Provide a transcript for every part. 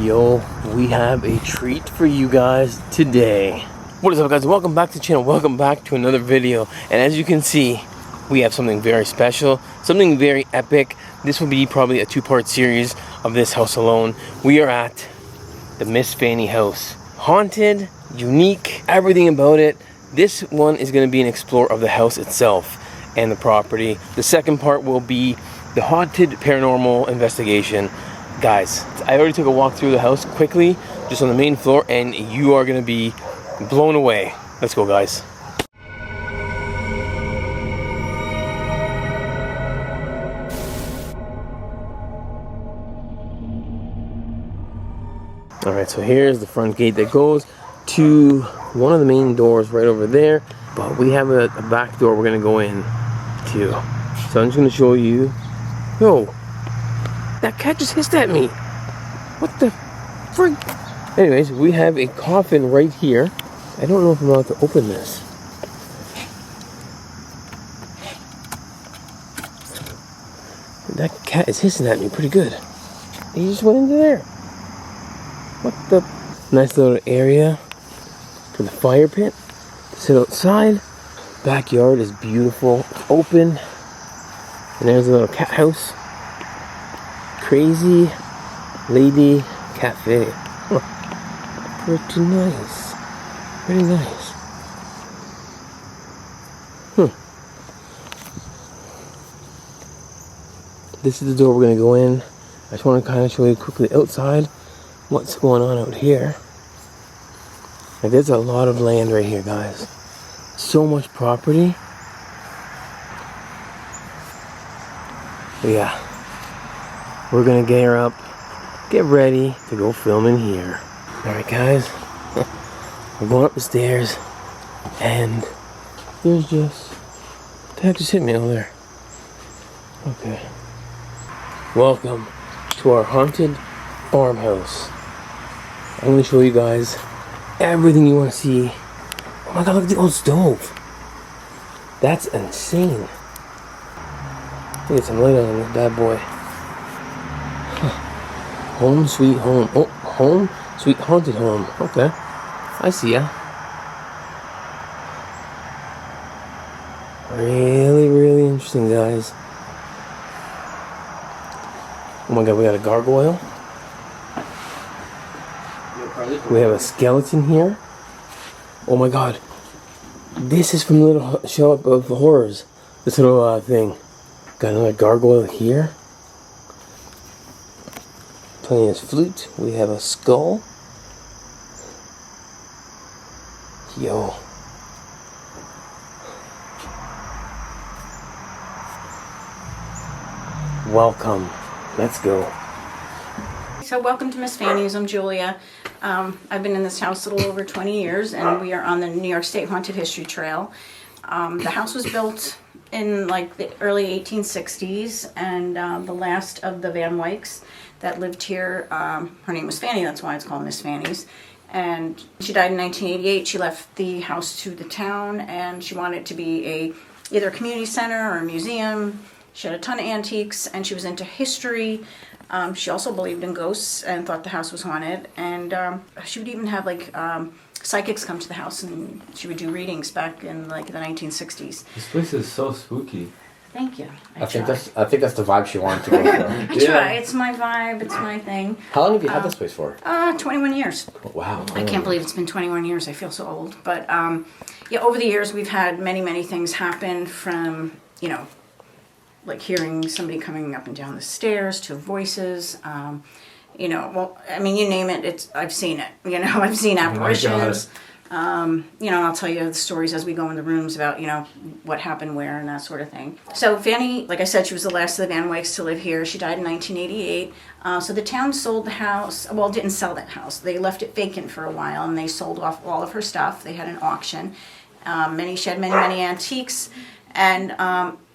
Yo, we have a treat for you guys today. What is up, guys? Welcome back to the channel. Welcome back to another video. And as you can see, we have something very special, something very epic. This will be probably a two-part series of this house alone. We are at the Miss Fanny house. Haunted, unique, everything about it. This one is going to be an explore of the house itself and the property. The second part will be the haunted paranormal investigation. Guys, I already took a walk through the house quickly, just on the main floor, and you are going to be blown away. Let's go, guys. Alright, so here's the front gate that goes to one of the main doors right over there, but we have a back door we're going to go in to. So I'm just going to show you. Yo, that cat just hissed at me. What the frig? Anyways, we have a coffin right here. I don't know if I'm allowed to open this. That cat is hissing at me pretty good. He just went into there. What the? Nice little area for the fire pit. Sit outside. Backyard is beautiful, open. And there's a little cat house. Crazy Lady Cafe. Huh. Pretty nice. Very nice. This is the door we're going to go in. I just want to kind of show you quickly outside what's going on out here. Like, there's a lot of land right here, guys. So much property. But yeah. We're going to gear up, get ready to go film in here. Alright, guys. We're going up the stairs, and there's just... What the heck just hit me over there? Okay. Welcome to our haunted farmhouse. I'm going to show you guys everything you want to see. Oh my god, look at the old stove. That's insane. Get some light on this bad boy. Home sweet home. Oh, home sweet haunted home. Okay. I see ya. Really, really interesting, guys. Oh my god, we got a gargoyle. We have a skeleton here. Oh my god. This is from the little show up of horrors. This little thing. Got another gargoyle here. Playing his flute. We have a skull. Yo. Welcome. Let's go. So welcome to Miss Fanny's. I'm Julia. I've been in this house a little over 20 years, and we are on the New York State Haunted History Trail. The house was built in like the early 1860s, and the last of the Van Wycks that lived here, her name was Fanny, that's why it's called Miss Fanny's. And she died in 1988. She left the house to the town, and she wanted it to be either a community center or a museum. She had a ton of antiques, and she was into history. She also believed in ghosts and thought the house was haunted. And she would even have like psychics come to the house, and she would do readings back in like the 1960s. This place is so spooky. Thank you. I think that's the vibe she wanted to go for. I try. It's my vibe. It's my thing. How long have you had this place for? 21 years. Wow. I can't believe it's been 21 years. I feel so old. But yeah, over the years we've had many things happen, from, you know, like hearing somebody coming up and down the stairs to voices. You know, well, I mean, you name it, I've seen it. You know, I've seen apparitions. You know, I'll tell you the stories as we go in the rooms about, you know, what happened where and that sort of thing. So Fanny, like I said, she was the last of the Van Wycks to live here. She died in 1988. So the town sold the house, well, didn't sell that house. They left it vacant for a while, and they sold off all of her stuff. They had an auction. She had many antiques. And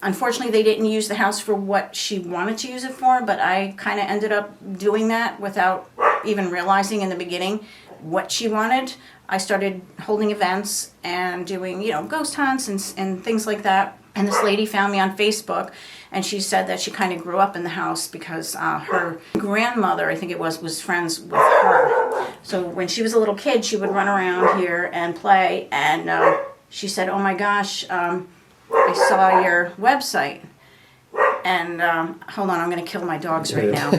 unfortunately, they didn't use the house for what she wanted to use it for, but I kind of ended up doing that without even realizing in the beginning what she wanted. I started holding events and doing, you know, ghost hunts and things like that. And this lady found me on Facebook, and she said that she kind of grew up in the house because her grandmother, I think it was friends with her. So when she was a little kid, she would run around here and play, and she said, oh my gosh, I saw your website. And hold on, I'm going to kill my dogs right now.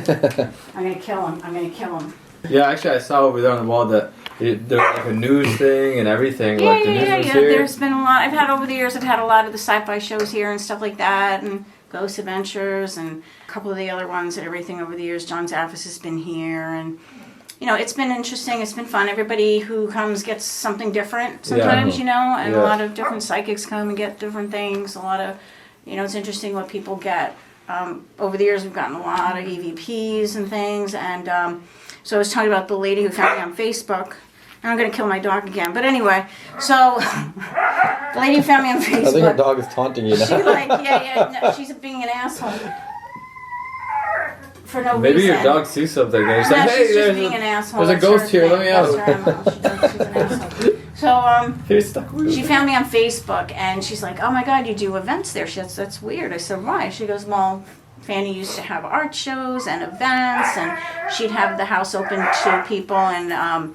I'm going to kill them. Yeah, actually, I saw over there on the wall that there's like a news thing and everything. Yeah, like the yeah. news was here. There's been a lot. Over the years, I've had a lot of the sci-fi shows here and stuff like that, and Ghost Adventures, and a couple of the other ones and everything over the years. John Zaffis has been here, and it's been interesting. It's been fun. Everybody who comes gets something different sometimes, and a lot of different psychics come and get different things. A lot of, it's interesting what people get. Over the years, we've gotten a lot of EVPs and things, and so I was talking about the lady who found me on Facebook. And I'm going to kill my dog again. But anyway, so the lady who found me on Facebook. I think your dog is taunting you now. No, she's being an asshole. For no reason. Maybe your dog sees something and it's No, like, hey, she's just being an asshole. there's a That's ghost her here, thing. let me out. She's an asshole. So, Here's stuck. she found me on Facebook, and she's like, oh my God, you do events there. That's weird. I said, why? She goes, well, Fanny used to have art shows and events, and she'd have the house open to people, and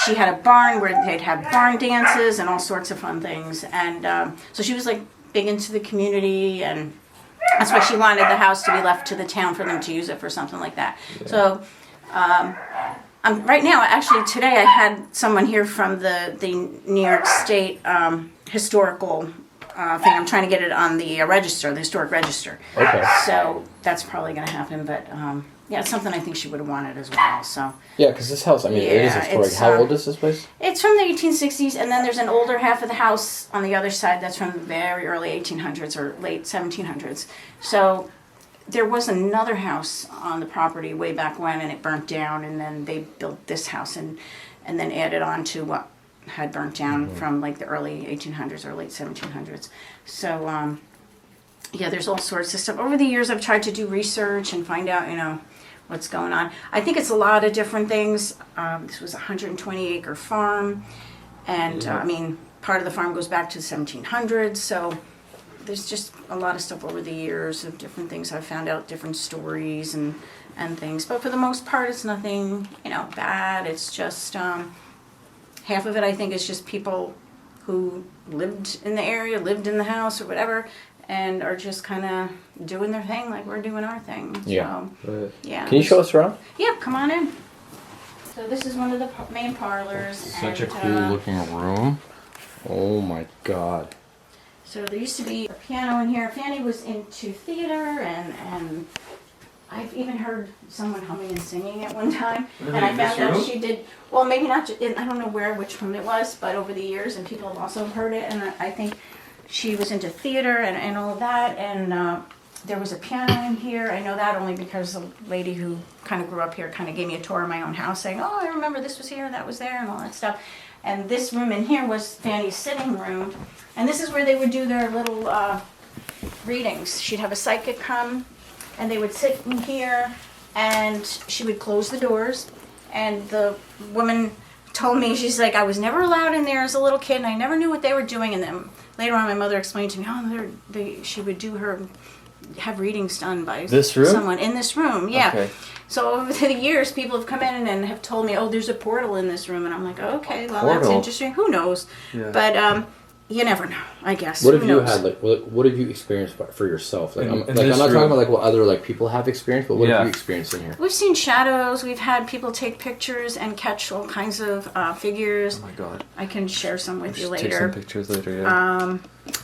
she had a barn where they'd have barn dances and all sorts of fun things. And so she was like big into the community, and that's why she wanted the house to be left to the town for them to use it for something like that. Yeah. So right now, actually today, I had someone here from the New York State historical thing. I'm trying to get it on the register, the historic register. Okay. So that's probably going to happen, but it's something I think she would have wanted as well. So. Yeah, because this house, it is historic. How old is this place? It's from the 1860s, and then there's an older half of the house on the other side that's from the very early 1800s or late 1700s. So there was another house on the property way back when, and it burnt down, and then they built this house and then added on to what had burnt down from like the early 1800s or late 1700s. So there's all sorts of stuff. Over the years, I've tried to do research and find out, what's going on. I think it's a lot of different things. This was a 120-acre farm, and part of the farm goes back to the 1700s. So there's just a lot of stuff over the years of different things I've found out, different stories and things. But for the most part, it's nothing, bad. It's just half of it, I think, is just people who lived in the area, lived in the house or whatever, and are just kind of doing their thing like we're doing our thing. Yeah. So, yeah. Can you show us around? Yeah, come on in. So this is one of the main parlors. Such a cool looking room. Oh my God. So there used to be a piano in here. Fanny was into theater, and I've even heard someone humming and singing at one time. And I found out she did, well, maybe not, I don't know which one it was, but over the years, and people have also heard it, and I think she was into theater and all of that, and there was a piano in here. I know that only because the lady who kind of grew up here kind of gave me a tour of my own house, saying, oh, I remember this was here, that was there, and all that stuff. And this room in here was Fanny's sitting room, and this is where they would do their little readings. She'd have a psychic come, and they would sit in here, and she would close the doors, and the woman told me, she's like, I was never allowed in there as a little kid, and I never knew what they were doing. And then later on, my mother explained to me, she would have readings done by someone in this room. Yeah. Okay. So over the years, people have come in and have told me, oh, there's a portal in this room, and I'm like, oh, okay, well, that's interesting. Who knows? Yeah. But you never know, I guess. What have you had? What have you experienced for yourself? I'm not talking about what other people have experienced, but what have you experienced in here? We've seen shadows. We've had people take pictures and catch all kinds of figures. Oh my God! I can share some with you later. Take some pictures later. Yeah.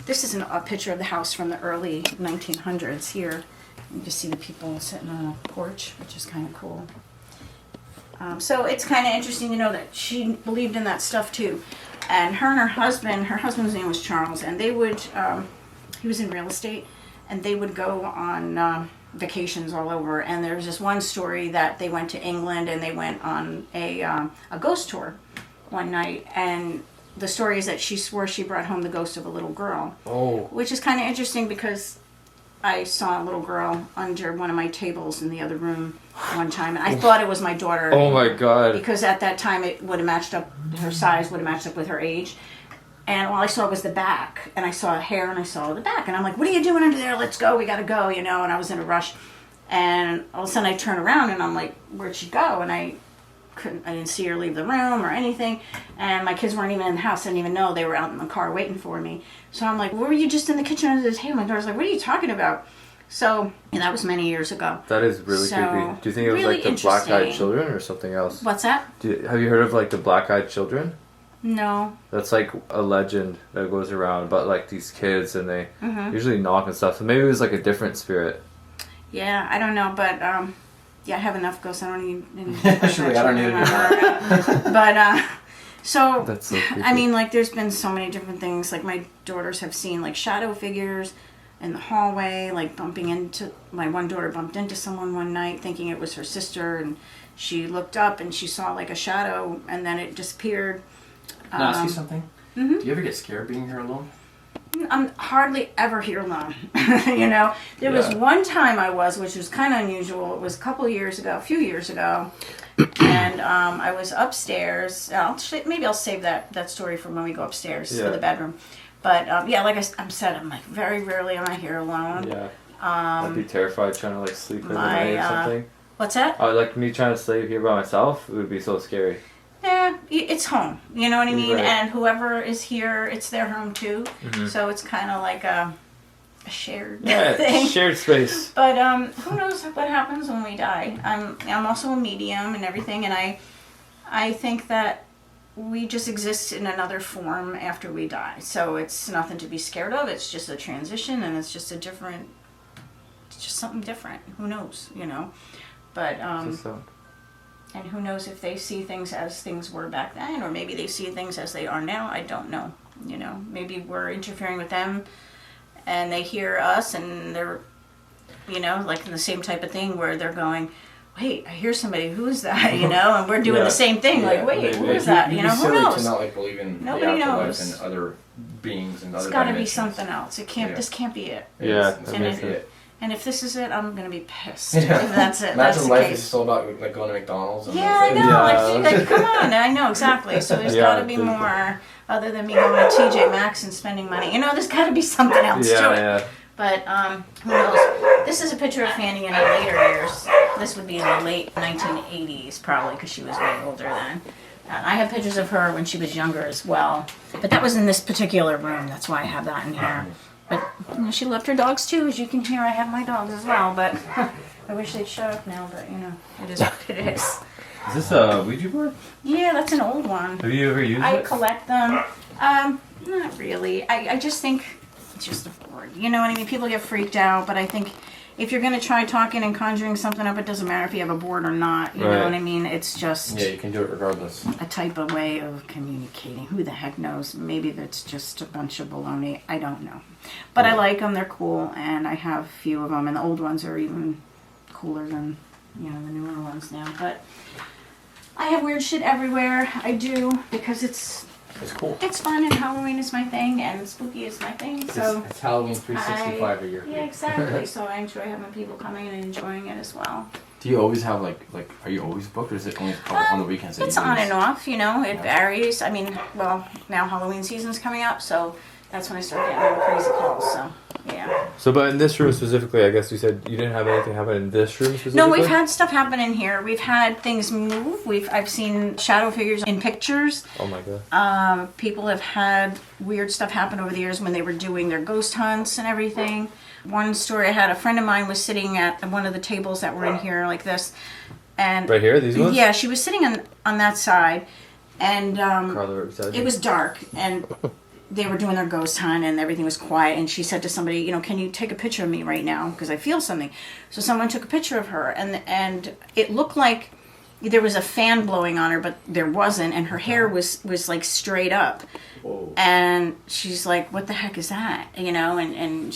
This is a picture of the house from the early 1900s. Here, you can see the people sitting on a porch, which is kind of cool. So it's kind of interesting to know that she believed in that stuff too. And her husband's name was Charles, and they would, he was in real estate, and they would go on vacations all over. And there's this one story that they went to England, and they went on a ghost tour one night, and the story is that she swore she brought home the ghost of a little girl. Oh. Which is kind of interesting because I saw a little girl under one of my tables in the other room one time, and I thought it was my daughter. Oh my God. Because at that time it would have matched up, her size would have matched up with her age. And all I saw was the back, and I saw hair, and I saw the back, and I'm like, what are you doing under there? Let's go, we gotta go, and I was in a rush. And all of a sudden I turn around, and I'm like, where'd she go? And I didn't see her leave the room or anything, and my kids weren't even in the house. I didn't even know. They were out in the car waiting for me. So I'm like, were you just in the kitchen under the table? My daughter's like, what are you talking about? So, that was many years ago. That is really creepy. Do you think it was really like the black-eyed children or something else? What's that? Have you heard of like the black-eyed children? No. That's like a legend that goes around about like these kids, and they usually knock and stuff. So maybe it was like a different spirit. Yeah, I don't know, but yeah, I have enough ghosts. I don't need any. Actually, I don't need it. But so That's so creepy. I mean, like, there's been so many different things. Like, my daughters have seen like shadow figures in the hallway, like bumping into. My one daughter bumped into someone one night, thinking it was her sister, and she looked up and she saw like a shadow, and then it disappeared. Can I ask you something? Do you ever get scared being here alone? I'm hardly ever here alone. There was one time which was kind of unusual. It was a few years ago, and I was upstairs. Maybe I'll save that story for when we go upstairs for the bedroom. But like I said, I'm like, very rarely am I here alone. Yeah. I'd be terrified trying to like sleep in the night or something. What's that? Like me trying to sleep here by myself. It would be so scary. Yeah, it's home. You know what I mean? Right. And whoever is here, it's their home too. So it's kind of like a shared thing. Shared space. But who knows what happens when we die? I'm also a medium and everything, and I think that we just exist in another form after we die. So it's nothing to be scared of. It's just a transition, and it's just something different. Who knows? But and who knows if they see things as things were back then, or maybe they see things as they are now. I don't know. Maybe we're interfering with them, and they hear us, and they're, like in the same type of thing where they're going, wait, I hear somebody, who's that? And we're doing the same thing. Like, wait, who is that? Who knows? To not like believe in Nobody the afterlife knows. and other beings and It's other got to be dimensions. something else. It can't. This can't be it. Yeah, This that And makes if, sense. and if this is it, I'm gonna be pissed. Yeah. If that's it. Imagine That's the life case. is still about like going to McDonald's. And Yeah, I know. Yeah. Like, come on. I know exactly. So there's Yeah, got to be there's- more other than me going to TJ Maxx and spending money. There's got to be something else to it. Yeah. But who knows? This is a picture of Fanny in her later years. This would be in the late 1980s, probably, because she was way older then. I have pictures of her when she was younger as well. But that was in this particular room. That's why I have that in here. But she loved her dogs too. As you can hear, I have my dogs as well. But I wish they'd shut up now. But it is what it is. Is this a Ouija board? Yeah, that's an old one. Have you ever used I it? collect them. Not really. I just think it's just a board. You know what I mean? People get freaked out, but I think if you're going to try talking and conjuring something up, it doesn't matter if you have a board or not. You know what I mean? It's just Yeah, you can do it regardless. a type of way of communicating. Who the heck knows? Maybe that's just a bunch of baloney. I don't know. But I like them. They're cool, and I have a few of them, and the old ones are even cooler than, the newer ones now. But I have weird shit everywhere. I do, because it's cool. it's fun, and Halloween is my thing, and spooky is my thing. So It's Halloween 365 a year. yeah, exactly. So I enjoy having people coming and enjoying it as well. Do you always have like are you always booked, or is it only on the weekends? That It's you on use? and off, It varies. I mean, well, now Halloween season's coming up, so that's when I start getting all the crazy calls. So yeah. So, but in this room specifically, I guess you said you didn't have anything happen in this room specifically? No, we've had stuff happen in here. We've had things move. I've seen shadow figures in pictures. Oh my god. People have had weird stuff happen over the years when they were doing their ghost hunts and everything. One story I had, a friend of mine was sitting at one of the tables that were in here like this. And Right here, these ones? yeah, she was sitting on that side, and Carla, beside it you. was dark, and they were doing their ghost hunt, and everything was quiet, and she said to somebody, can you take a picture of me right now, because I feel something. So someone took a picture of her, and it looked like there was a fan blowing on her, but there wasn't, and her hair was like straight up. Whoa. And she's like, what the heck is that? And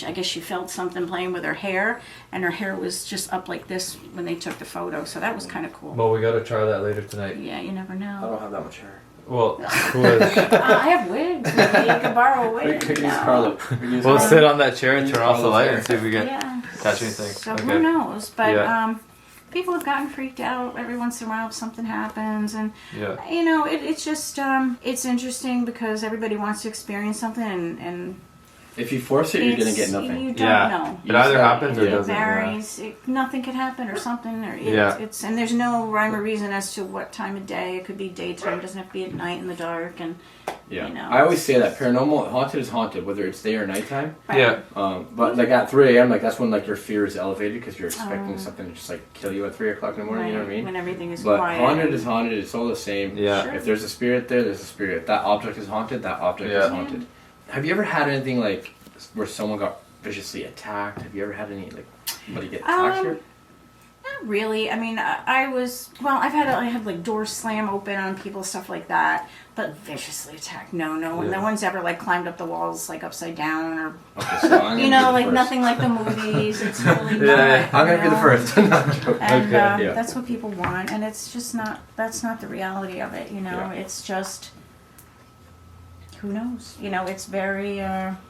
I guess she felt something playing with her hair, and her hair was just up like this when they took the photo. So that was kind of cool. Well, we gotta try that later tonight. Yeah, you never I know. don't have that much hair. Well, who is? I have wigs. Maybe you could borrow a wig. Could use No. Carla. Could use We'll Carla. sit on that chair and turn off the light and see if we get Yeah. catch anything. So Okay. who knows? But Yeah. people have gotten freaked out every once in a while if something happens, and Yeah. you know, it's just it's interesting because everybody wants to experience something, and If you force it, you're gonna get nothing. You don't Yeah. know. It either happens or It doesn't. Yeah. varies. Nothing could happen or something. Or Yeah. it's and there's no rhyme or reason as to what time of day. It could be daytime. It doesn't have to be at night in the dark. And Yeah. you know, I always say that paranormal haunted is haunted, whether it's day or nighttime. right. Yeah. But like at 3 a.m., like that's when like your fear is elevated because you're expecting Oh. something to just like kill you at 3 o'clock in the morning. You know what I mean? When everything is But quiet. haunted is haunted. It's all the same. Yeah. Sure. If there's a spirit there, there's a spirit. If that object is haunted, that object is Yeah. haunted. Have you ever had anything like where someone got viciously attacked? Have you ever had any like somebody get attacked here? Not really. I mean, I was I had like doors slam open on people, stuff like that. But viciously attacked, no. Yeah. No one's ever like climbed up the walls like upside down or Okay, so I'm you gonna know, be the like first. nothing like the movies. It's really not. Yeah, I'm gonna be the you know? first. No, I'm joking. And Yeah. that's what people want, and it's just not. That's not the reality of it. You know, Yeah. it's just. Who knows? You know, it's very.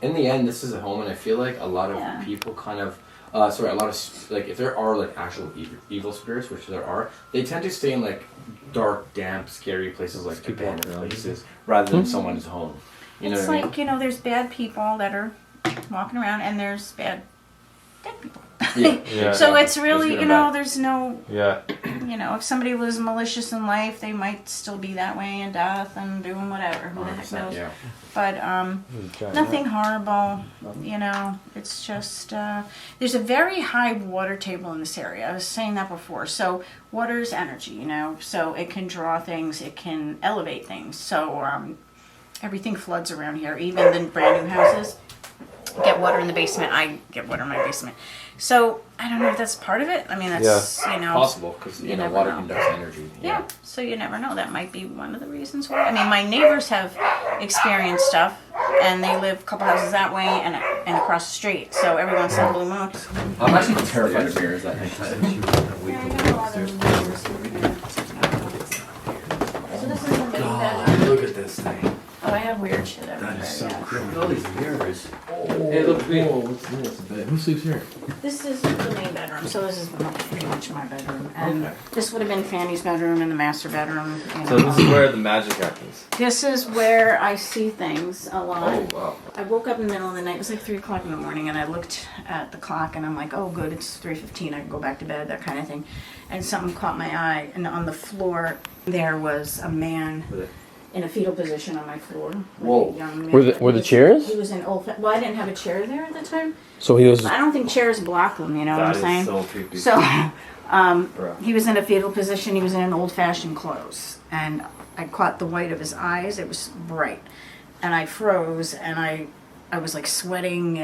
In the end, this is a home, and I feel like a lot of Yeah. people kind of, a lot of like if there are like actual evil spirits, which there are, they tend to stay in like dark, damp, scary places like keep abandoned walking around. places rather than someone's home. You know it's what I mean? like there's bad people that are walking around, and there's bad dead people. Yeah. Yeah. So it's There's really good and bad. there's no Yeah. if somebody was malicious in life, they might still be that way in death and doing whatever. Who the heck 100%, knows? yeah. But nothing horrible. It's just there's a very high water table in this area. I was saying that before. So water is energy, so it can draw things, it can elevate things. So everything floods around here, even the brand new houses get water in the basement. I get water in my basement. So I don't know if that's part of it. I mean, that's Possible because You never water know. conducts energy. yeah, so you never know. That might be one of the reasons why. I mean, my neighbors have experienced stuff, and they live a couple houses that way and across the street. So every once in a blue moon. I'm actually terrified of mirrors at night. Yeah, I got a lot of neighbors here. So this is the middle bedroom. Look at this thing. Oh, I have weird shit everywhere. That is so yeah. creepy. All these mirrors. Hey, look, What's this? Who sleeps here? This is the main bedroom, so this is pretty much my bedroom. And this would have been Fanny's bedroom and the master bedroom. So this is where the magic happens. This is where I see things a lot. Oh wow. I woke up in the middle of the night. It was like 3 o'clock in the morning, and I looked at the clock, and I'm like, "Oh, good, it's 3:15. I can go back to bed." That kind of thing. And something caught my eye, and on the floor there was a man in a fetal position on my floor. Like Whoa. a young man. Were the chairs? He was in old. Well, I didn't have a chair there at the time. So he was. I don't think chairs block them. You know what I'm That saying? is so creepy. So, Bro. he was in a fetal position. He was in an old-fashioned clothes, and I caught the white of his eyes. It was bright, and I froze, and I was like sweating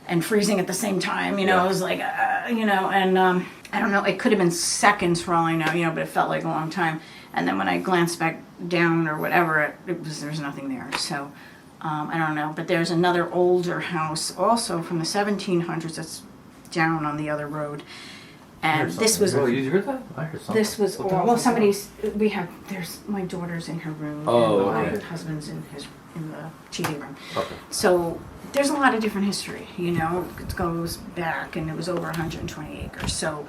and freezing at the same time. I was like, and I don't know. It could have been seconds for all I know. But it felt like a long time. And then when I glanced back down or whatever, there was nothing there. So. I don't know, but there's another older house also from the 1700s that's down on the other road, and this was Oh, you heard that? I heard something. this was there's my daughter's in her room, Oh, and my okay. husband's in the TV room. Okay. So there's a lot of different history, it goes back, and it was over 120 acres. So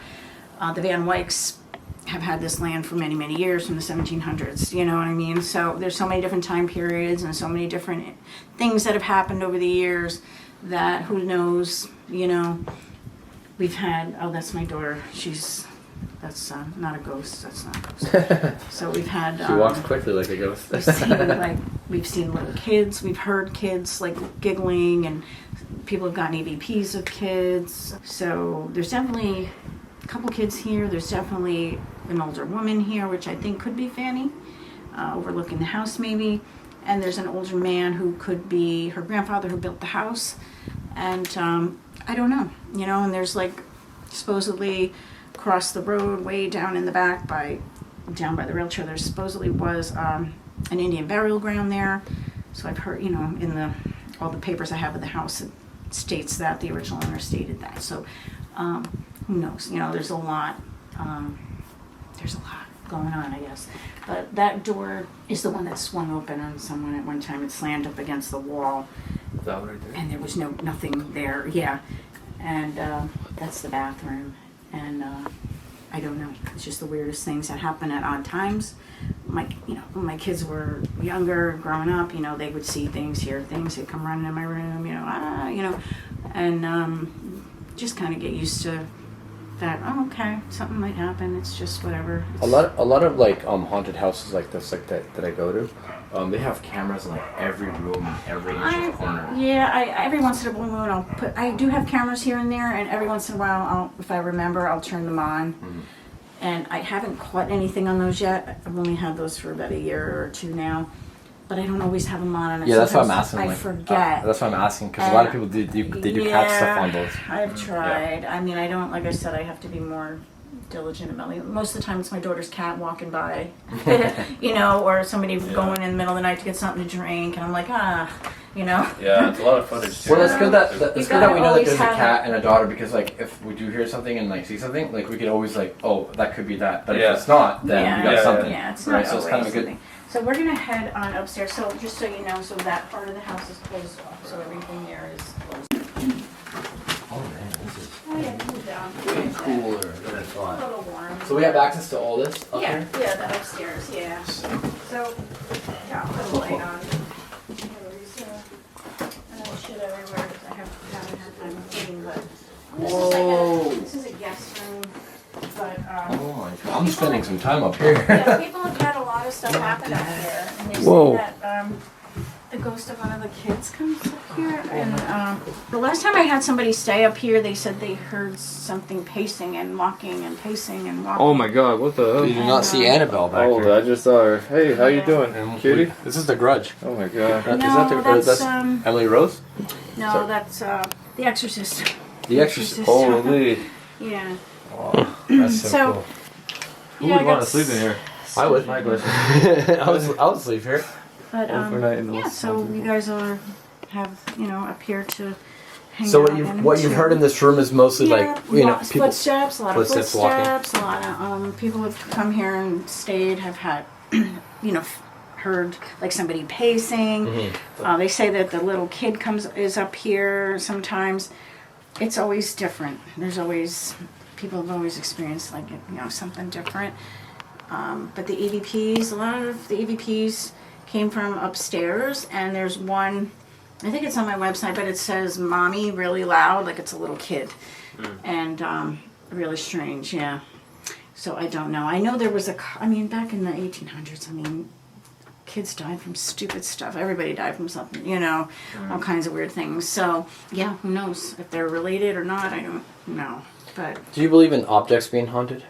the Van Wyks have had this land for many, many years from the 1700s, you know what I mean? So there's so many different time periods and so many different things that have happened over the years that who knows, we've had, that's my daughter, that's not a ghost, that's not a ghost. So we've had, She walks quickly like a ghost. we've seen little kids, we've heard kids like giggling, and people have gotten EVPs of kids. So there's definitely a couple kids here. There's definitely an older woman here, which I think could be Fanny, overlooking the house maybe. And there's an older man who could be her grandfather who built the house. And I don't know, and there's like supposedly across the road, way down in the back down by the rail trail, there supposedly was an Indian burial ground there. So I've heard, in all the papers I have of the house, it states that the original owner stated that. So who knows? There's a lot. There's a lot going on, I guess. But that door is the one that swung open on someone at one time. It slammed up against the wall, Is that one right there? and there was nothing there. Yeah, and that's the bathroom. And I don't know. It's just the weirdest things that happen at odd times. When my kids were younger, growing up, they would see things, hear things. They'd come running in my room, and just kind of get used to that. Oh, okay, something might happen. It's just whatever. A lot of like haunted houses like this, like that I go to. They have cameras in like every room, and every inch of corner. Yeah, every once in a blue moon I do have cameras here and there, and every once in a while, if I remember, I'll turn them on. Mm-hmm. And I haven't caught anything on those yet. I've only had those for about a year or two now, but I don't always have them on. And Yeah, that's why I'm asking. I like, forget. That's why I'm asking because a lot of people do catch stuff on those. I've tried. I mean, I don't. Like I said, I have to be more diligent about it. Most of the time, it's my daughter's cat walking by, or somebody going in the middle of the night to get something to drink, and I'm like, Yeah, it's a lot of footage too. Well, that's good that we know that there's a have cat and a daughter because like if we do hear something and like see something, like we could always like, oh, that could be that. But Yeah. if it's not, then we got something. Yeah, it's right? not So it's kind of a good. something. So we're gonna head on upstairs. So just so you know, so that part of the house is closed off. So everything there is closed. Oh man, this is Oh yeah, cool down. way cooler than I A thought. little warm. So we have access to all this up Yeah, here. yeah, the upstairs, yeah. So, yeah, I'll put a light on. Another shit everywhere because I haven't had time to clean, but this is a guest room. But Oh my god, I'm spending some time up here. yeah, people have had a lot of stuff happen up here, and they Whoa. say that the ghost of one of the kids comes up here. And the last time I had somebody stay up here, they said they heard something pacing and walking and pacing and walking. Oh my god, what the You hell? do not see Annabelle back Oh, here. I just saw her. Hey, how you Yeah. doing, cutie? This is the Grudge. Oh my god. No, Is that the, that's Emily Rose? no, Sorry. that's The Exorcist. The Exorcist. Holy. Yeah. Oh, that's so, So- cool. Who Yeah, would I want to got sleep in here? I would. My question. I would sleep here. But Overnight in the yeah, woods. so you guys have up here to hang So out. what you've heard in this room is mostly like people. footsteps, a lot of footsteps walking. footsteps, a lot of people have come here and stayed, have had heard like somebody pacing. Mm-hmm. They say that the little kid is up here sometimes. It's always different. There's always people have always experienced like something different. But the EVPs, a lot of the EVPs came from upstairs, and there's one, I think it's on my website, but it says "mommy" really loud, like it's a little kid, and really strange, yeah. So I don't know. I know there was back in the 1800s, kids died from stupid stuff. Everybody died from something, all kinds of weird things. So yeah, who knows if they're related or not? I don't know. But Do you believe in objects being haunted?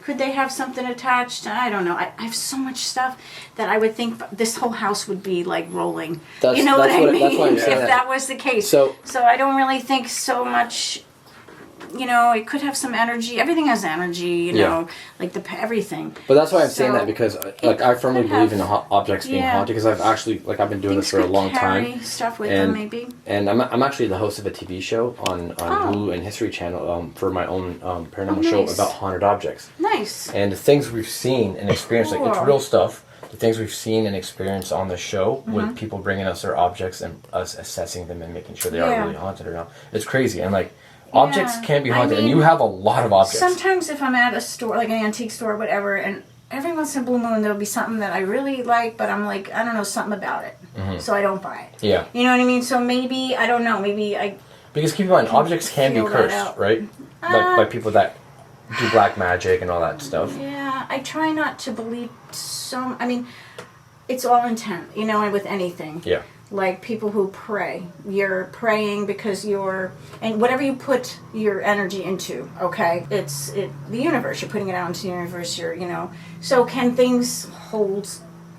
could they have something attached? I don't know. I have so much stuff that I would think this whole house would be like rolling. That's you know what I mean? That's why I'm If saying that was the case. So I don't really think so much. It could have some energy. Everything has energy. Yeah. Like everything. But that's why I'm saying So, that because like I firmly could believe in have- objects being yeah. haunted because I've been doing Things this for a could long carry time. stuff with And- them, maybe. And I'm actually the host of a TV show on Hulu and History Channel for my own paranormal show nice. about haunted objects. Nice. And the things we've seen and experienced, like it's Cool. real stuff. The things we've seen and experienced on the show Mm-hmm. with people bringing us their objects and us assessing them and making sure they Yeah. are really haunted or not. It's crazy. And like objects Yeah, can be I haunted, and mean, you have a lot of objects. Sometimes if I'm at a store, like an antique store or whatever, and every once in a blue moon there'll be something that I really like, but I'm like, I don't know, something about it. So I don't buy it. Yeah. You know what I mean? So maybe, I don't know, maybe I... Because keep in mind, objects can be feel that cursed, out. right? By people that do black magic and all that stuff. Yeah, I try not to believe it's all intent, and with anything. Yeah. Like people who pray. You're praying because and whatever you put your energy into, okay? It's the universe. You're putting it out into the universe. So can things hold,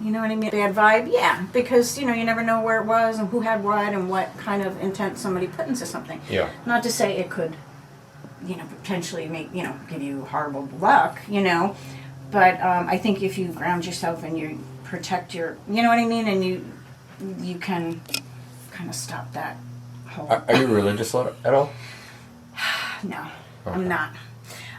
you know what I mean? Bad vibe? Yeah, because, you never know where it was and who had what and what kind of intent somebody put into something. Yeah. Not to say it could, potentially make, give you horrible luck, But I think if you ground yourself and you protect your, you know what I mean? And you can kind of stop that whole... Are you religious at all? No, I'm not.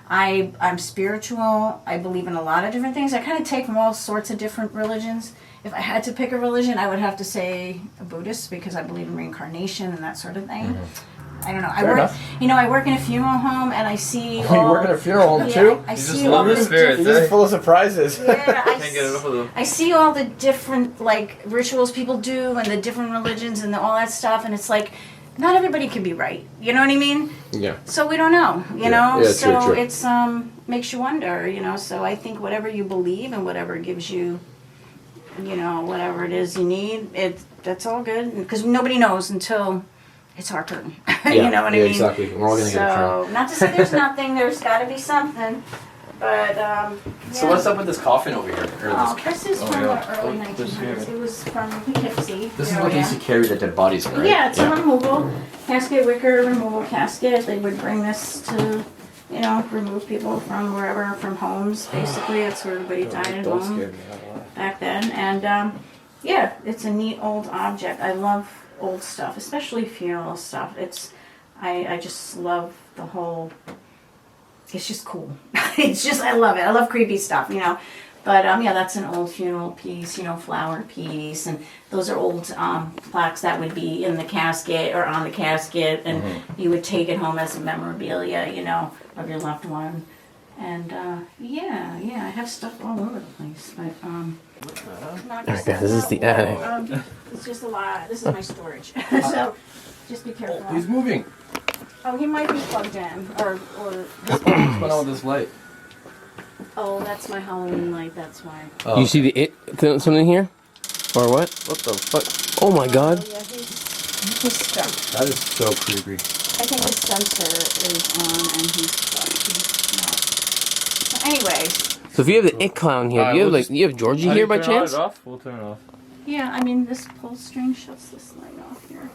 I'm spiritual. I believe in a lot of different things. I kind of take from all sorts of different religions. If I had to pick a religion, I would have to say a Buddhist because I believe in reincarnation and that sort of thing. I don't know. Fair enough. I work in a funeral home, and I see. You work in a funeral home too? I You see just all love the the spirits, You're just eh? full of surprises. Yeah, Can't get enough of them. I see all the different like rituals people do and the different religions and all that stuff, and it's like not everybody can be right. You know what I mean? Yeah. So we don't know. You know. Yeah, so true. it's makes you wonder. So I think whatever you believe and whatever gives you, whatever it is you need, that's all good because nobody knows until it's our turn. You know what I mean? Exactly. We're all gonna get a turn. Not to say there's nothing. There's got to be something. But So what's up with this coffin over here? Oh, this is from yeah. the early Oh, this 1900s. here. It was from Poughkeepsie. This is what they used to carry the dead bodies in, right? Yeah, it's a removal casket, wicker removal casket. They would bring this to, remove people from wherever, from homes. Basically, that's where everybody died at home back then. And yeah, it's a neat old object. I love old stuff, especially funeral stuff. I just love the whole. It's just cool. I love it. I love creepy stuff, But yeah, that's an old funeral piece, flower piece, and those are old plaques that would be in the casket or on the casket, and you would take it home as a memorabilia, of your loved one. And yeah, I have stuff all over the place, but Alright guys, this is the attic. It's just a lot. This is my storage, so just be careful. He's moving. Oh, he might be plugged in, or What's going on with this light? oh, that's my Halloween light. That's why. Oh, You see something here? Or what? what the fuck? Oh my god. Oh, yeah, he's stuck. That is so creepy. I think his sensor is on, and he's stuck. He's not. So anyways, So if you have the it clown here, do you have you have Georgie here by chance? We'll turn it off. yeah, I mean this pull string shuts this light off here.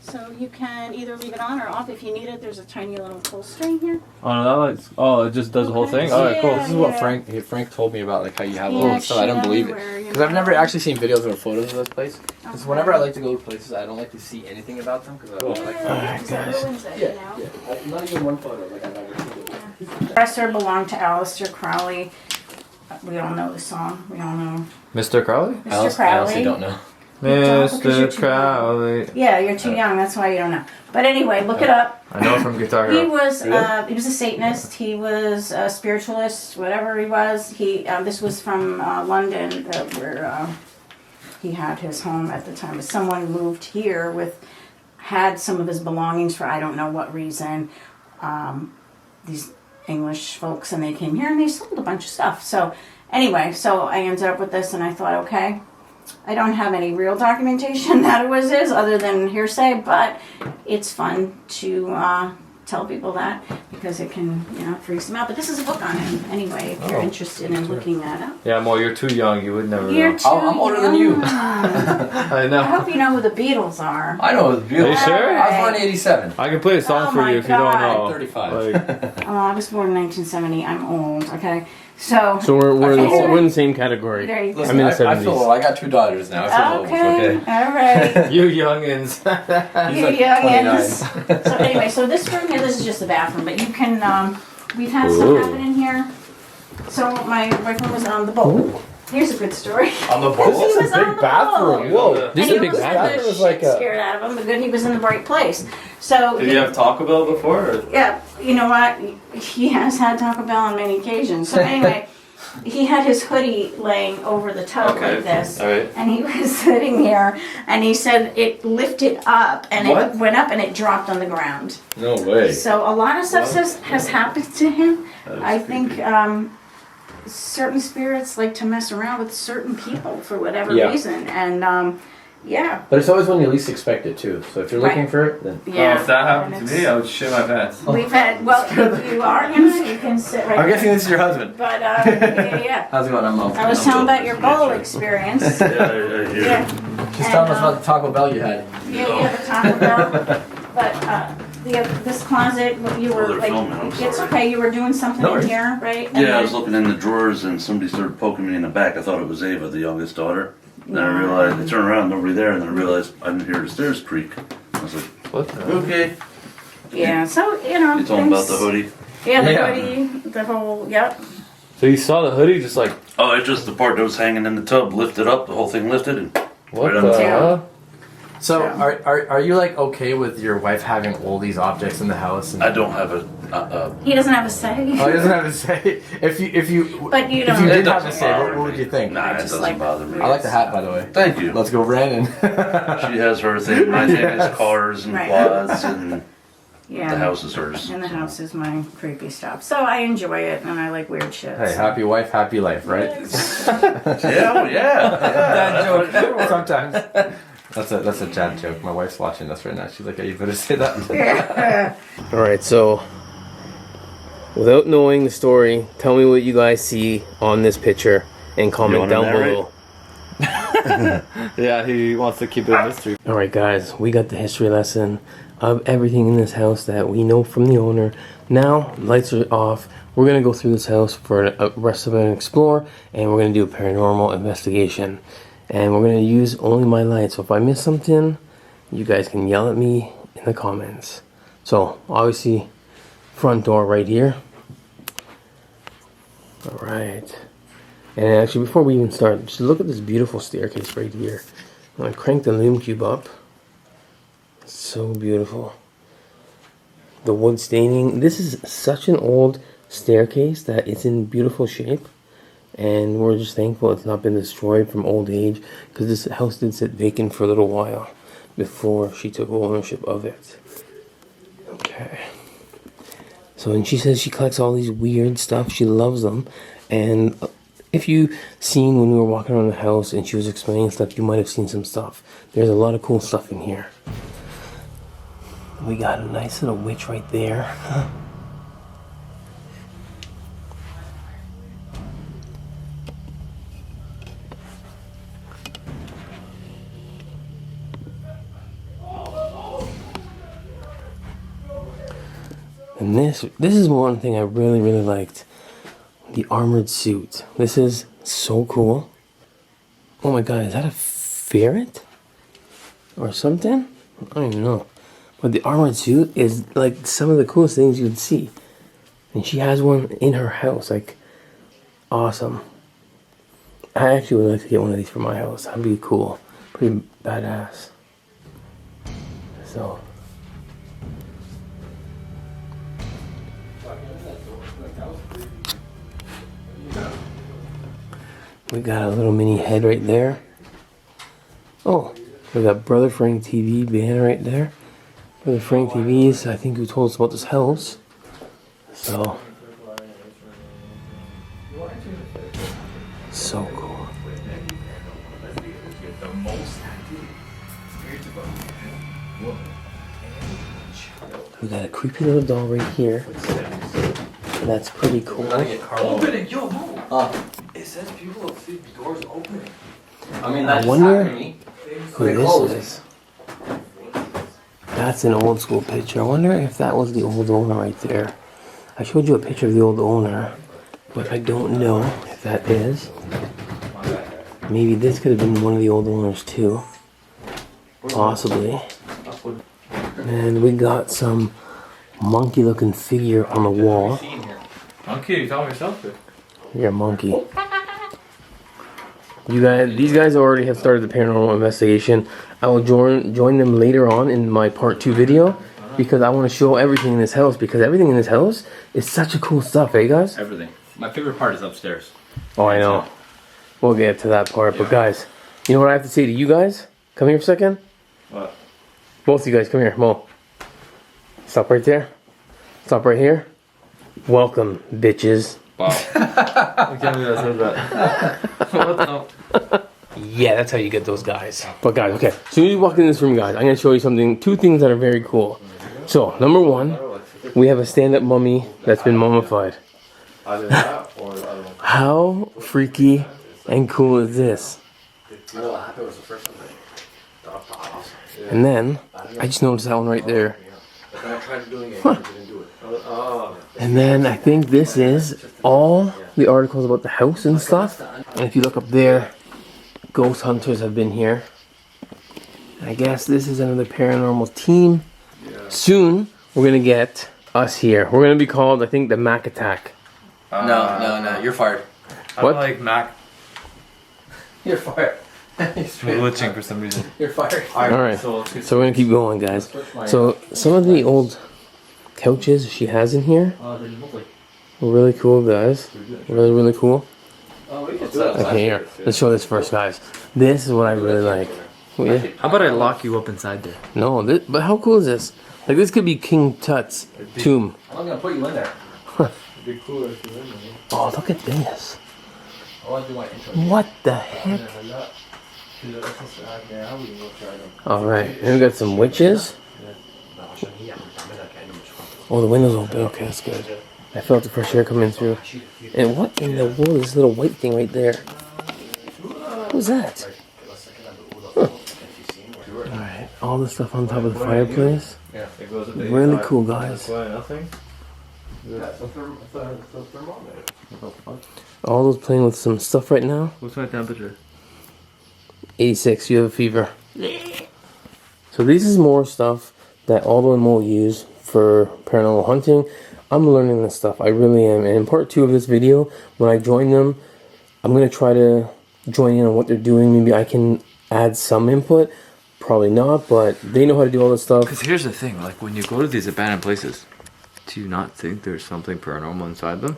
So you can either leave it on or off if you need it. There's a tiny little pull string here. Oh, no, that lights. Oh, it just does the whole Okay. thing? Alright, cool. Yeah. This is what Frank told me about, like how you have all Yeah, this stuff. I don't shit believe it everywhere, because I've never actually seen videos or photos of this place. Because Okay. whenever I like to go to places, I don't like to see anything about them because I don't like. Yeah, because it ruins it, Yeah. Not even one photo. Like I've never seen it. The dresser belonged to Aleister Crowley. We all know the song. We all know Mr. Crowley? Mr. Crowley. I don't know. don't, because you're Mr. too Crowley. Yeah, you're too young. That's why you don't know. But anyway, look it up. I know from Guitar He Hero. was a Satanist. He was a spiritualist, whatever he was. This was from London, where he had his home at the time. But someone moved here had some of his belongings for I don't know what reason. These English folks, and they came here and they sold a bunch of stuff. So anyway, I ended up with this, and I thought, okay, I don't have any real documentation that it was his other than hearsay, but it's fun to tell people that because it can, freaks them out. But this is a book on him anyway, if you're interested in looking that up. Yeah, well, you're too young. You would never You're know. too I'm older than you. young. I I know. hope you know who the Beatles are. I know it's beautiful. Are you sure? I was born in '87. I can play a song Oh for my you if you don't God. know. 35. Like, Oh, I was born in 1970. I'm old, okay? So we're Okay. we're in the same category. there you go. Listen, I'm in the I feel 70s. old. I got 2 daughters now. I feel old. Okay, Okay. all right. you youngins. He's You like youngins. So anyway, so this room here, this is just the bathroom, but you can, we've had stuff Ooh. happen in here. So my boyfriend was on the boat. Here's a good story. On the He boat. was on the boat. Whoa. This is And a big he was bathroom. the It was like shit a- scared out of him, but good he was in the right place. So Did you have Taco Bell before? Or? yeah, you know what? He has had Taco Bell on many occasions. So anyway, he had his hoodie laying over the tub Okay. like this. All right. And he was sitting here, and he said it lifted up, and What? it went up, and it dropped on the ground. No way. So a lot of stuff has happened to him. That is I creepy. think certain spirits like to mess around with certain people for whatever Yeah. reason, and yeah, But it's always when you least expect it too. So if you're looking Right. for it, then yeah. Oh, if that happened And to me, I would shit my pants. we've had if you are gonna, you can sit right. I'm there. guessing this is your husband. But yeah. How's it going? I'm I was telling about your bowl experience. Yeah. Just telling us about the Taco Bell you had. Yeah, the Taco Bell. But this closet, you were they're like, filming, I'm it's sorry. okay. You were doing something No in worries. here, right? And Yeah, I was then- looking in the drawers and somebody started poking me in the back. I thought it was Ava, the youngest daughter. Then I realized, I turned around, nobody there, and then I realized I didn't hear the stairs creak. I was like, What the? okay. Yeah, so you know. You talking about things- the hoodie? Yeah, the Yeah. hoodie, the whole. Yep. So you saw the hoodie just like, Oh, it's just the part that was hanging in the tub lifted up, the whole thing lifted, and what Right on the the hell? So are you like okay with your wife having all these objects in the house? And I don't have a. He doesn't have a say. Oh, he doesn't have to say. If you But you if don't. you It did have doesn't to say, bother what would me. you think? Nah, it just doesn't like bother me. I like the hat, by the way. Thank you. Let's go, Brandon. She has her thing. My thing is cars and Right. quads, and Yeah. the house is hers. And the house is my creepy stuff. So I enjoy it, and I like weird shit. Hey, so. happy wife, happy life, right? Yeah, well, yeah. Sometimes. That's a Jan joke. My wife's watching this right now. She's like, "Hey, you better say that." All right, so without knowing the story, tell me what you guys see on this picture and comment wanna down narrate? below. Yeah, he wants to keep it a mystery. All right, guys, we got the history lesson of everything in this house that we know from the owner. Now, lights are off. We're gonna go through this house for a rest of an explore, and we're gonna do a paranormal investigation. And we're gonna use only my light. So if I miss something, you guys can yell at me in the comments. So obviously, front door right here. All right. And actually, before we even start, just look at this beautiful staircase right here. I'm gonna crank the loom cube up. It's so beautiful. The wood staining. This is such an old staircase that it's in beautiful shape. And we're just thankful it's not been destroyed from old age, because this house did sit vacant for a little while before she took ownership of it. Okay. So, and she says she collects all these weird stuff. She loves them. And if you seen when we were walking around the house and she was explaining stuff, you might have seen some stuff. There's a lot of cool stuff in here. We got a nice little witch right there. And this is one thing I really liked. The armored suit. This is so cool. Oh my god, is that a ferret? Or something? I don't even know. But the armored suit is like some of the coolest things you'd see. And she has one in her house. Like, awesome. I actually would like to get one of these for my house. That'd be cool. Pretty badass. So... we got a little mini head right there. Oh, we got Brother Frank TV banner right there. Brother Frank TV's, I think, who told us about this house. So cool. We got a creepy little doll right here. That's pretty cool. Open it, yo, move. It says people have seen doors opening. I mean, I that's wonder happening. who this is. That's an old school picture. I wonder if that was the old owner right there. I showed you a picture of the old owner, but I don't know if that is. Maybe this could have been one of the old owners too. Possibly. And we got some monkey looking figure on the wall. Monkey, you tell yourself it. You're a monkey. These guys already have started the paranormal investigation. I will join them later on in my part 2 video, because I want to show everything in this house, because everything in this house is such a cool stuff, eh guys? Everything. My favorite part is upstairs. Oh, I know. We'll get to that part, but guys, you know what I have to say to you guys? Come here for a second. What? Both of you guys, come here. Mo. Stop right there. Stop right here. Welcome, bitches. Wow. I can't believe I said that. What the? Yeah, that's how you get those guys. But guys, okay. As soon as you walk in this room, guys, I'm going to show you something. 2 things that are very cool. So, number 1, we have a stand-up mummy that's been mummified. Either that or I don't know. How freaky and cool is this? I know what happened was the first one. And then, I just noticed that one right there. But then I tried doing it and it didn't do it. Oh. And then I think this is all the articles about the house and stuff. And if you look up there, ghost hunters have been here. I guess this is another paranormal team. Soon, we're going to get us here. We're going to be called, I think, the Mac Attack. No, you're fired. I What? don't like Mac. You're fired. glitching for some reason. You're fired. Alright, so we're gonna keep going, guys. So some of the old couches she has in here were really cool, guys. Really cool. Okay, here. Let's show this first, guys. This is what I really like. Oh, yeah. How about I lock you up inside there? No, but how cool is this? Like, this could be King Tut's tomb. I'm gonna put you in there. It'd be cool if you're in there. Oh, look at this. I want to do my intro. What the heck? Alright, and we got some witches. Oh, the window's open. Okay, that's good. I felt the fresh air coming through. And what in the world is this little white thing right there? What's that? Huh. Alright, all the stuff on top of the fireplace. Yeah, it goes at the Really cool, guys. Nothing. All those playing with some stuff right now. What's my temperature? 86, you have a fever. So this is more stuff that Aldo and Mo use for paranormal hunting. I'm learning this stuff, I really am. And in part 2 of this video, when I join them, I'm going to try to join in on what they're doing. Maybe I can add some input. Probably not, but they know how to do all this stuff. Because here's the thing, like when you go to these abandoned places, do you not think there's something paranormal inside them?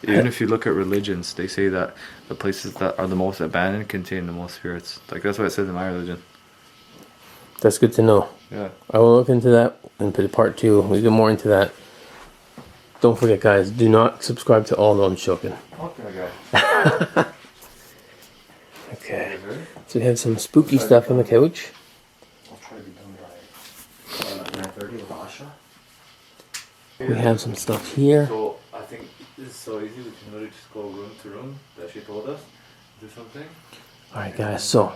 Even if you look at religions, they say that the places that are the most abandoned contain the most spirits. Like that's what it says in my religion. That's good to know. Yeah. I will look into that and put part 2. We get more into that. Don't forget, guys, do not subscribe to Aldo and Shokin. Okay. Okay. So we have some spooky stuff on the couch. We have some stuff here. So I think this is so easy. We can literally just go room to room that she told us. Do something. Alright, guys, so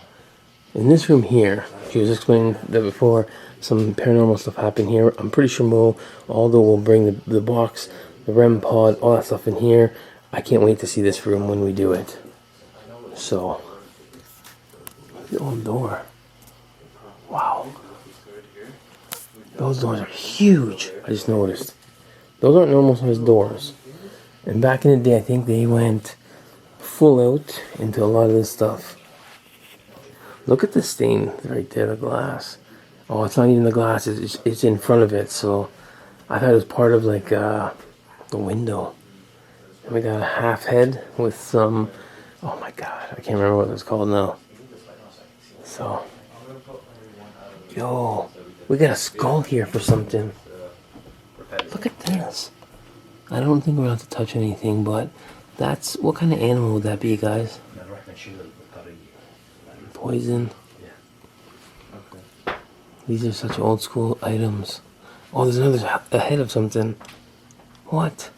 in this room here, she was explaining that before, some paranormal stuff happened here. I'm pretty sure Mo, Aldo will bring the box, the REM pod, all that stuff in here. I can't wait to see this room when we do it. So, the old door. Wow. Those doors are huge. I just noticed. Those aren't normal sized doors. And back in the day, I think they went full out into a lot of this stuff. Look at the stain right there, the glass. Oh, it's not even the glass, it's in front of it. So I thought it was part of like the window. And we got a half head with some, oh my god, I can't remember what it's called now. So, yo, we got a skull here for something. Look at this. I don't think we're allowed to touch anything, but that's, what kind of animal would that be, guys? Poison. These are such old school items. Oh, there's another a head of something. What?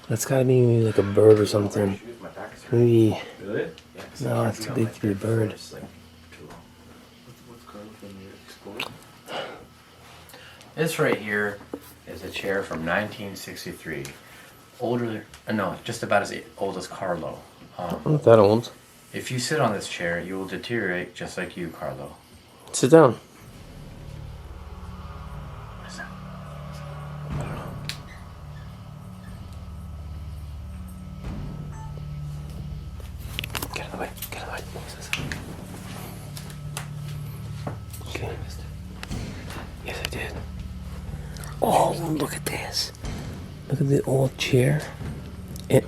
That's gotta be maybe like a bird or something. Maybe. Really? No, it's too big to be a bird. This right here is a chair from 1963. Older, no, just about as old as Carlo. Not that old. If you sit on this chair, you will deteriorate just like you, Carlo. Sit down. Get out of the way. Get out of the way. Okay. Yes, I did. Oh, look at this. Look at the old chair. It.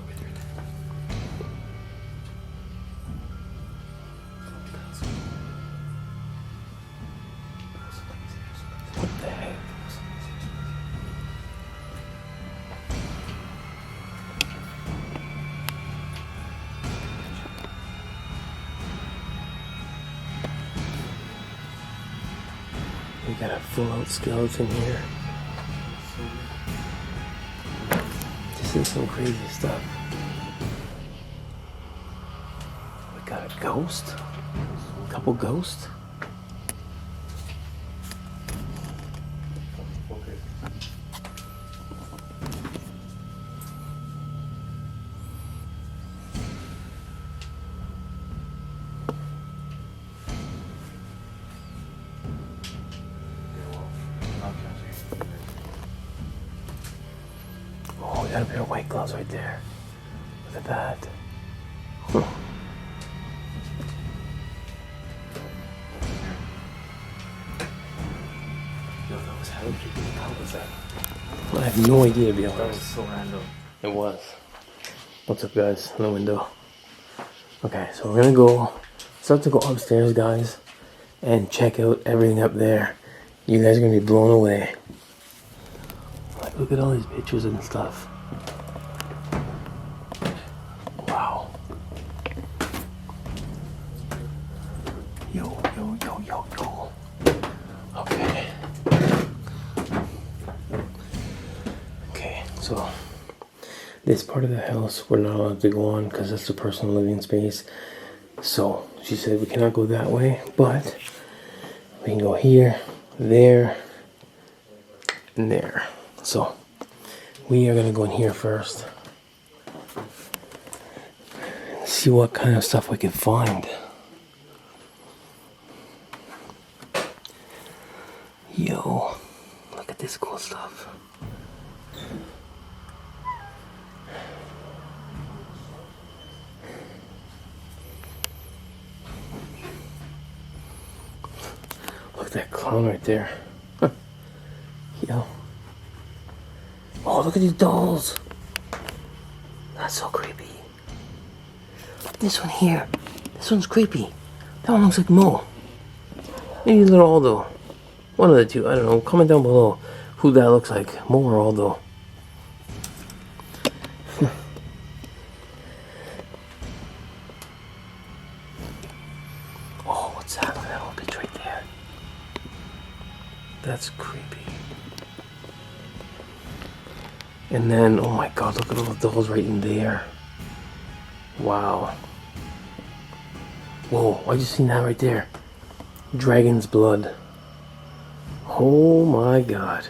What the heck? We got a full-out skeleton here. This is some crazy stuff. We got a ghost. A couple ghosts. Oh, we got a pair of white gloves right there. Look at that. Huh. How was that? I have no idea, to be honest. That was so random. It was. What's up, guys? In the window. Okay, so we're gonna go. Start to go upstairs, guys, and check out everything up there. You guys are gonna be blown away. Like, look at all these pictures and stuff. Wow. Yo. Okay. Okay, so this part of the house we're not allowed to go on because that's the personal living space. So she said we cannot go that way, but we can go here, there, and there. So we are gonna go in here first. See what kind of stuff we can find. Yo, look at this cool stuff. Look at that clown right there. Yo. Oh, look at these dolls. That's so creepy. This one here. This one's creepy. That one looks like Mo. Maybe little Aldo. One of the two. I don't know. Comment down below who that looks like. Mo or Aldo. Oh, what's that? That little bitch right there. That's creepy. And then, oh my god, look at all the dolls right in there. Wow. Whoa, I just seen that right there. Dragon's blood. Oh my god.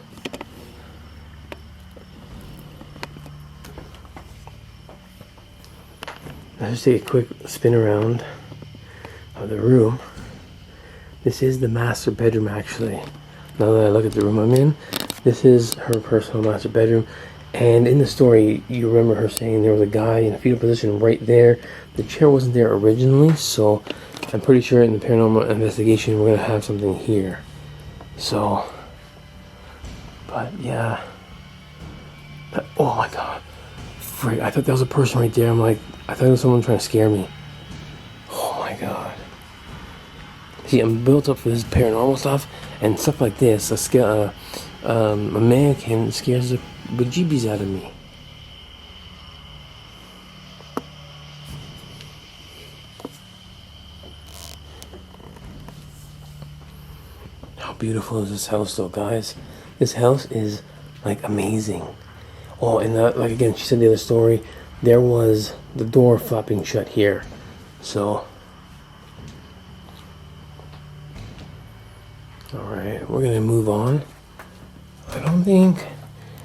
Let's just take a quick spin around of the room. This is the master bedroom, actually. Now that I look at the room I'm in, this is her personal master bedroom. And in the story, you remember her saying there was a guy in a fetal position right there. The chair wasn't there originally, so I'm pretty sure in the paranormal investigation we're gonna have something here. So, but yeah. Oh my god. Frick, I thought that was a person right there. I'm like, I thought it was someone trying to scare me. Oh my god. See, I'm built up for this paranormal stuff and stuff like this. A mannequin scares the bejeebies out of me. How beautiful is this house, though, guys? This house is like amazing. Oh, and like again, she said the other story. There was the door flapping shut here, so. Alright, we're gonna move on. I don't think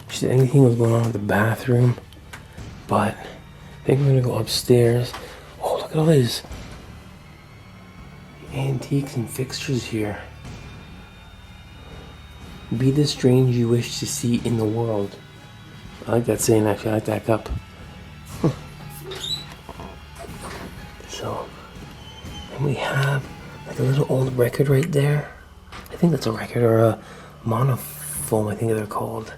she said anything was going on with the bathroom, but I think we're gonna go upstairs. Oh, look at all these antiques and fixtures here. Be the strange you wish to see in the world. I like that saying, actually. I like that cup. So, and we have like a little old record right there. I think that's a record or a monophone, I think they're called.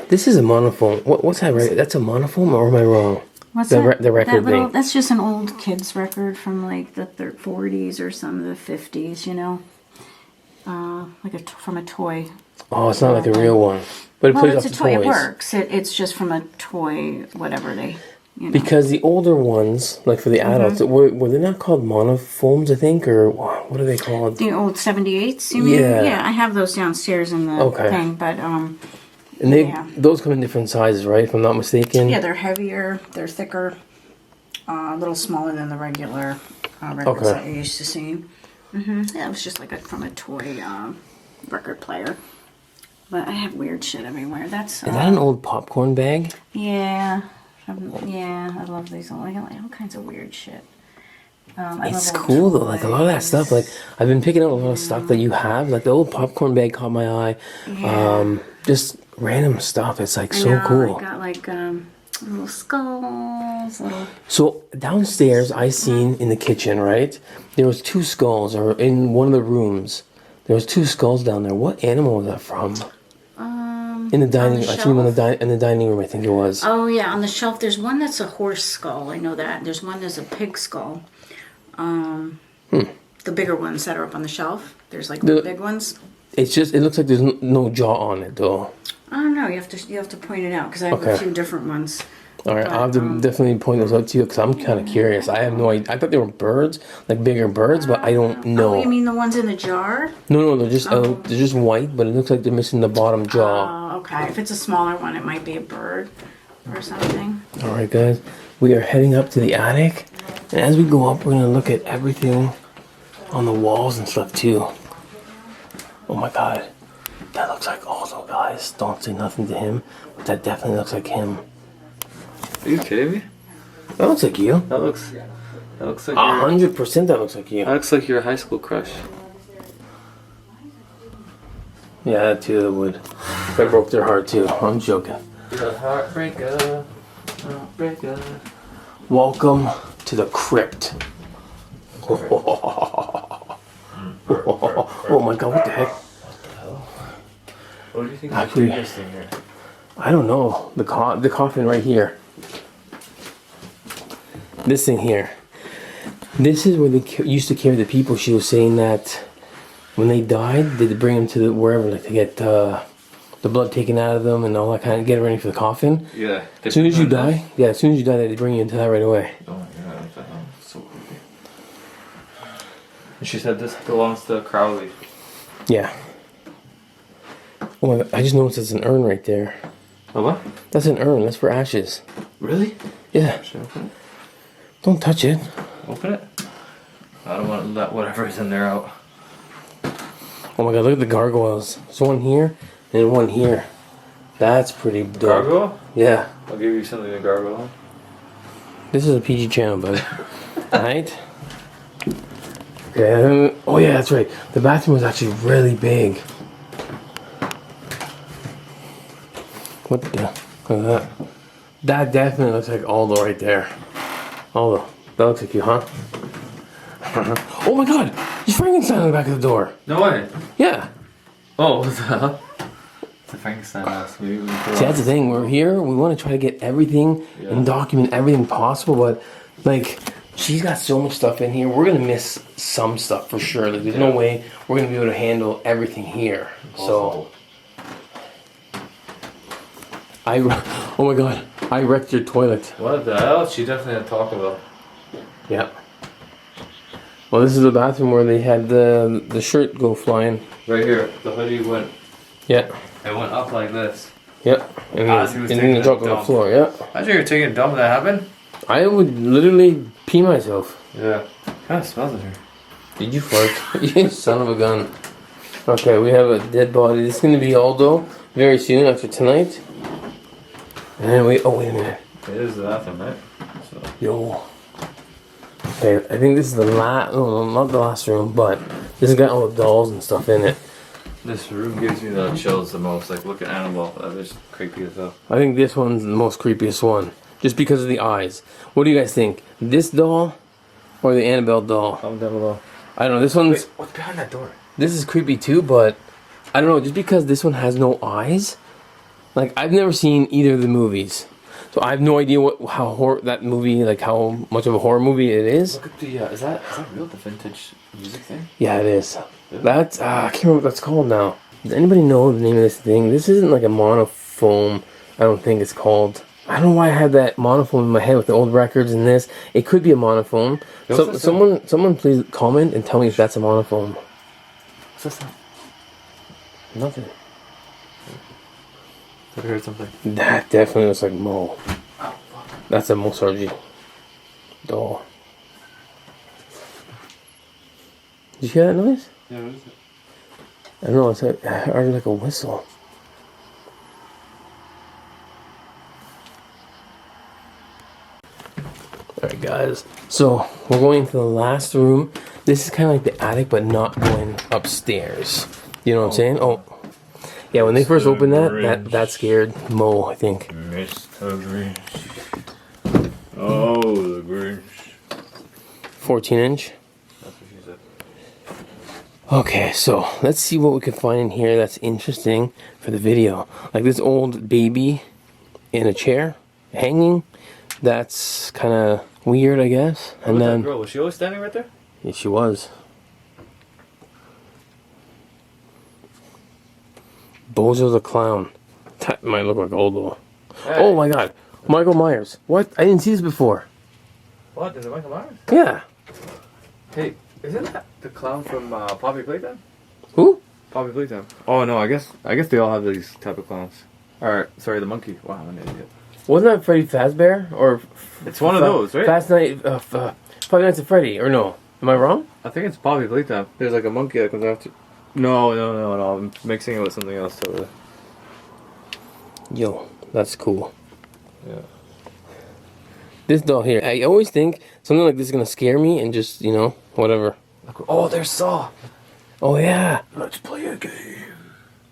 This is a monophone. What's that, right? That's a monophone, or am I wrong? What's the that? The record thing. That's just an old kid's record from like the 40s or some of the 50s, you know? Like from a toy. Oh, it's not like a real one. But it plays off it's a the toy. toys. It works. It's just from a toy, whatever they, you know. Because the older ones, like for the adults, were they not called monophones, I think? Or what are they called? The old 78s, you mean? Yeah. Yeah, I have those downstairs in the thing, but, And yeah. those come in different sizes, right? If I'm not mistaken. Yeah, they're heavier, they're thicker, a little smaller than the regular records that you're used to seeing. Yeah, it was just like from a toy record player. But I have weird shit everywhere. That's Is that an old popcorn bag? yeah, I love these. I got like all kinds of weird shit. It's cool though. Like a lot of that stuff. Like I've been picking up a lot of stuff that you have. Like the old popcorn bag caught my eye. Yeah. Just random stuff. It's like so cool. I got like Little skulls, little... So downstairs, I seen in the kitchen, right? There was 2 skulls, or in one of the rooms, there was 2 skulls down there. What animal was that from? In the dining room. I seen them in the dining room. I think it was. Oh yeah, on the shelf. There's one that's a horse skull. I know that. There's one that's a pig skull. The bigger ones that are up on the shelf. There's like the big ones. It's just. It looks like there's no jaw on it though. I don't know. You have to point it out because I have a few different ones. All right, I'll have to definitely point those out to you because I'm kind of curious. I have no idea. I thought they were birds, like bigger birds, but I don't know. Oh, you mean the ones in the jar? No, they're just white, but it looks like they're missing the bottom jaw. Oh, okay. If it's a smaller one, it might be a bird or something. All right, guys, we are heading up to the attic, and as we go up, we're gonna look at everything on the walls and stuff too. Oh my God, that looks like Aldo, guys. Don't say nothing to him, but that definitely looks like him. Are you kidding me? That looks like you. That looks like 100% that looks like you. that looks like your high school crush. Yeah, that too, that would. That broke their heart too. I'm joking. You're a heartbreaker. Heartbreaker. Welcome to the crypt. Oh my God, what the heck? What do you think Actually, is this thing here? I don't know. The coffin right here. This thing here. This is where they used to carry the people. She was saying that when they died, they'd bring them to wherever, like to get the blood taken out of them and all that kind of, get ready for the coffin. Yeah. As soon as you die, they bring you into that right away. Oh my God, what the hell? So creepy. And she said this belongs to Crowley. Yeah. Oh my God, I just noticed it's an urn right there. Oh what? That's an urn. That's for ashes. Really? Yeah. Should I open it? Don't touch it. Open it? I don't want to let whatever's in there out. Oh my God, look at the gargoyles. There's one here and one here. That's pretty dope. Gargoyle? Yeah. I'll give you something to gargoyle on. This is a PG channel, buddy. Alright? Okay. Oh yeah, that's right. The bathroom was actually really big. What the? Look at that. That definitely looks like Aldo right there. Aldo. That looks like you, huh? Oh my God! There's Frankenstein on the back of the door. No way. Yeah. Oh, what the hell? It's a Frankenstein house. Maybe we can See, that's the thing. We're here. We want to try to get everything and document everything possible, but like, she's got so much stuff in here. We're gonna miss some stuff for sure. Like, there's no way we're gonna be able to handle everything here. So, oh my God, I wrecked your toilet. What the hell? She definitely had to talk about. Yeah. Well, this is the bathroom where they had the shirt go flying. Right here. The hoodie went. Yeah. It went up like this. Yep. And As he was then taking it a dropped on the dump. floor. Yeah. Imagine you're taking a dump and that happened. I would literally pee myself. Yeah. Kind of smells it here. Did you fart? You son of a gun. Okay, we have a dead body. This is going to be Aldo very soon after tonight. And then wait a minute. It is the bathroom, right? So. Yo. Okay, I think this is the last, no, not the last room, but this has got all the dolls and stuff in it. This room gives me the chills the most. Like, look at Annabelle. That is creepy as hell. I think this one's the most creepiest one. Just because of the eyes. What do you guys think? This doll or the Annabelle doll? Comment down below. I don't know, this one's... Wait, what's behind that door? This is creepy too, but I don't know, just because this one has no eyes. Like, I've never seen either of the movies. So I have no idea how that movie, like how much of a horror movie it is. Look at the, is that real, the vintage music thing? Yeah, it is. Yeah. That's, I can't remember what that's called now. Does anybody know the name of this thing? This isn't like a monofoam, I don't think it's called. I don't know why I had that monofoam in my head with the old records and this. It could be a monofoam. So, someone please comment and tell me if that's a monofoam. What's that sound? Nothing. I heard something. That definitely looks like Mo. That's a Mo Sargi doll. Did you hear that noise? Yeah, what is it? I don't know, it's like, I heard like a whistle. Alright guys, so we're going to the last room. This is kind of like the attic, but not going upstairs. You know what I'm saying? Oh, Yeah, when they first Mr. opened that, Grinch. that scared Mo, I think. Mr. Grinch. Oh, the Grinch. 14-inch. That's what she said. Okay, so let's see what we can find in here that's interesting for the video. Like this old baby in a chair, hanging. That's kind of weird, I guess. And That then, girl, was she always standing right there? yeah, she was. Bozo the Clown. That might look like Oldo. Hey. Oh my god. Michael Myers. What? I didn't see this before. What? Is it Michael Myers? Yeah. Hey, isn't that the clown from Poppy Playtime? Who? Poppy Playtime. Oh no, I guess they all have these type of clowns. Alright, sorry, the monkey. Wow, I'm an idiot. Wasn't that Freddy Fazbear? Or It's one of those, right? Five Nights at Freddy. Or no? Am I wrong? I think it's Poppy Playtime. There's like a monkey that comes after. No. I'm mixing it with something else totally. Yo, that's cool. Yeah. This doll here. I always think something like this is gonna scare me and just, you know, whatever. Oh, there's Saw. Oh yeah. Let's play a game.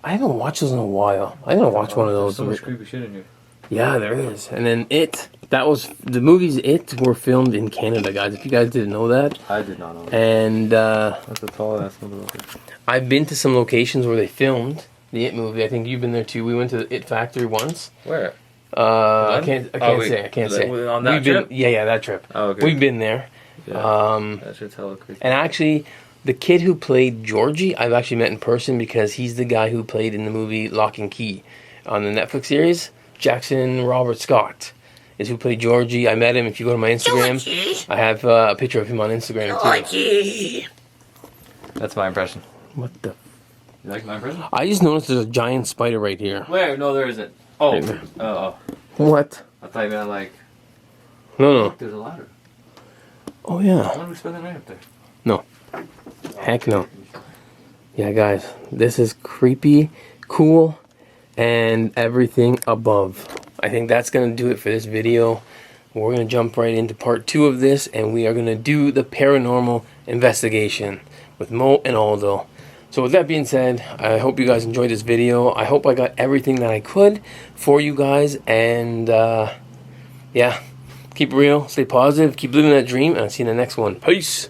I haven't watched those in a while. I gotta watch one of those. There's so much creepy shit in here. Yeah, there is. And then the movies It were filmed in Canada, guys. If you guys didn't know that. I did not know that. And That's a tall ass motherfucker. I've been to some locations where they filmed the It movie. I think you've been there too. We went to the It Factory once. Where? I can't wait. say. I can't say. On that We've been, trip? yeah, that trip. Oh, okay. We've been there. Yeah. That shit's hella creepy. And actually, the kid who played Georgie, I've actually met in person because he's the guy who played in the movie Lock and Key on the Netflix series. Jackson Robert Scott is who played Georgie. I met him. If you go to my Instagram, Georgie. I have a picture of him on Instagram too. That's my impression. What the? You like my impression? I just noticed there's a giant spider right here. Where? No, there isn't. Oh. Right there. Oh. What? I thought you meant like. No. There's a ladder. Oh yeah. Why don't we spend the night up there? No. Heck no. Yeah, guys, this is creepy, cool, and everything above. I think that's gonna do it for this video. We're gonna jump right into part 2 of this, and we are gonna do the paranormal investigation with Mo and Aldo. So with that being said, I hope you guys enjoyed this video. I hope I got everything that I could for you guys, and yeah, keep it real, stay positive, keep living that dream, and I'll see you in the next one. Peace.